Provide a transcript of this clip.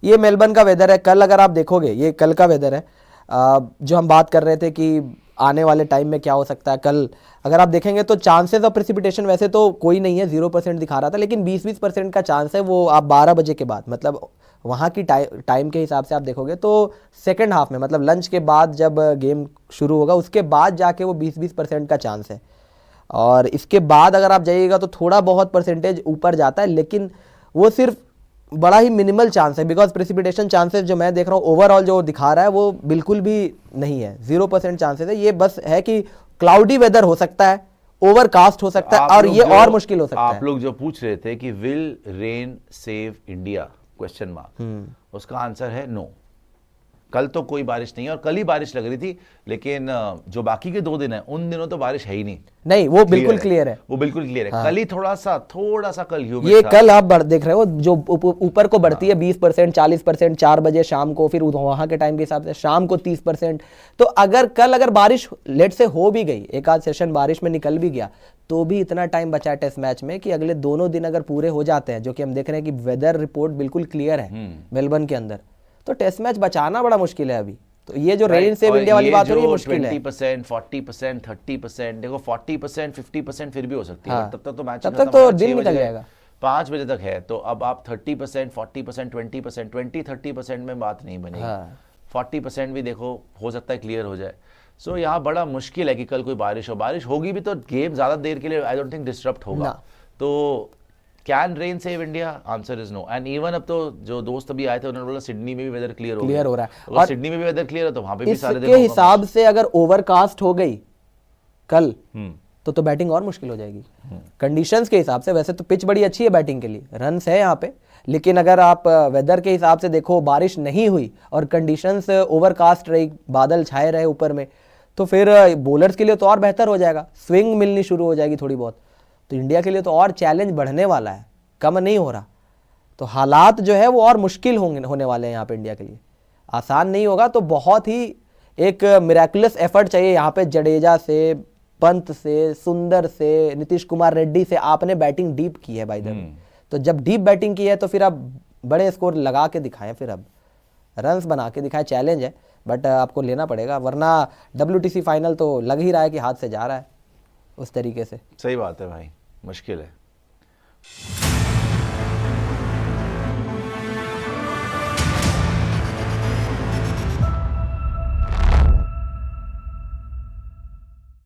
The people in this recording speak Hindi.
ये मेलबर्न का वेदर है। कल अगर आप देखोगे, ये कल का वेदर है, जो हम बात कर रहे थे कि आने वाले टाइम में क्या हो सकता है। कल अगर आप देखेंगे तो चांसेस ऑफ प्रेसिपिटेशन वैसे तो कोई नहीं है, 0% दिखा रहा था, लेकिन 20-20% का चांस है। वो आप 12 बजे के बाद, मतलब वहाँ की टाइम के हिसाब से आप देखोगे तो सेकेंड हाफ में, मतलब लंच के बाद जब गेम शुरू होगा उसके बाद जाके वो 20-20% का चांस है। और इसके बाद अगर आप जाइएगा तो थोड़ा बहुत परसेंटेज ऊपर जाता है, लेकिन वो सिर्फ बड़ा ही मिनिमल चांस है, बिकॉज प्रेसिपिटेशन चांसेस जो मैं देख रहा हूँ ओवरऑल जो दिखा रहा है वो बिल्कुल भी नहीं है, 0% चांसेस है। ये बस है कि क्लाउडी वेदर हो सकता है, ओवरकास्ट हो सकता है, और ये और मुश्किल हो सकता है। आप लोग जो पूछ रहे थे कि will rain save India question mark, उसका आंसर है नो। कल तो कोई बारिश नहीं है, और कल ही बारिश लग रही थी, लेकिन जो बाकी के 2 दिन है उन दिनों तो बारिश है ही नहीं। वो बिल्कुल क्लियर है, वो बिल्कुल क्लियर है। हाँ। कल ही थोड़ा सा कल ह्यूमिड ये था। कल आप देख रहे हो जो ऊपर को बढ़ती है 20%, 40%, 4 बजे शाम को, फिर वहां के टाइम के हिसाब से शाम को 30%। तो अगर बारिश लेट से हो भी गई, एक आध सेशन बारिश में निकल भी गया, तो भी इतना टाइम बचा है टेस्ट मैच में कि अगले दोनों दिन अगर पूरे हो जाते हैं, जो कि हम देख रहे हैं कि वेदर रिपोर्ट बिल्कुल क्लियर है मेलबर्न के अंदर, तो टेस्ट मैच बचाना बड़ा मुश्किल है अभी। तो ये जो रेन सेव इंडिया वाली बात हो रही है, मुश्किल है। 20%, 40%, 30%, देखो 40%, 50% फिर भी हो सकती है। हाँ, तब तक तो मैच, तब तक तो दिन निकल जाएगा। 5 बजे तक है, तो अब आप 30%, 40%, 20%, 20-30% में बात नहीं बनेगी। हाँ। 40% भी देखो हो सकता है क्लियर हो जाए। सो यहाँ बड़ा मुश्किल है कि कल कोई बारिश हो। बारिश होगी भी तो गेम ज्यादा देर के लिए आई डोंट थिंक डिस्टर्ब होगा। तो can rain save India? Answer is no. And even अब तो जो दोस्त अभी आए थे उन्होंने बोला सिडनी में भी वेदर क्लियर हो रहा है। और सिडनी में भी वेदर क्लियर है तो वहां पे भी सारे दिन इसके हिसाब से अगर ओवरकास्ट हो गई कल तो बैटिंग और मुश्किल हो जाएगी कंडीशंस के हिसाब से। वैसे तो पिच बड़ी अच्छी है बैटिंग के लिए, रन्स है यहाँ पे, लेकिन अगर आप वेदर के हिसाब से देखो, बारिश नहीं हुई और कंडीशंस ओवरकास्ट रही, बादल छाए रहे ऊपर में, तो फिर बॉलर्स के लिए तो और बेहतर हो जाएगा, स्विंग मिलनी शुरू हो जाएगी थोड़ी बहुत। तो इंडिया के लिए तो और चैलेंज बढ़ने वाला है, कम नहीं हो रहा। तो हालात जो है वो और मुश्किल होने वाले हैं यहाँ पे इंडिया के लिए, आसान नहीं होगा। तो बहुत ही एक मिरेकुलस एफर्ट चाहिए यहाँ पे, जडेजा से, पंत से, सुंदर से, नीतीश कुमार रेड्डी से आपने बैटिंग डीप की है भाई द वे। तो जब डीप बैटिंग की है तो फिर आप बड़े स्कोर लगा के दिखाएं, फिर अब रन्स बना के दिखाएं। चैलेंज है, बट आपको लेना पड़ेगा, वरना WTC फाइनल तो लग ही रहा है कि हाथ से जा रहा है उस तरीके से। सही बात है भाई, मुश्किल है।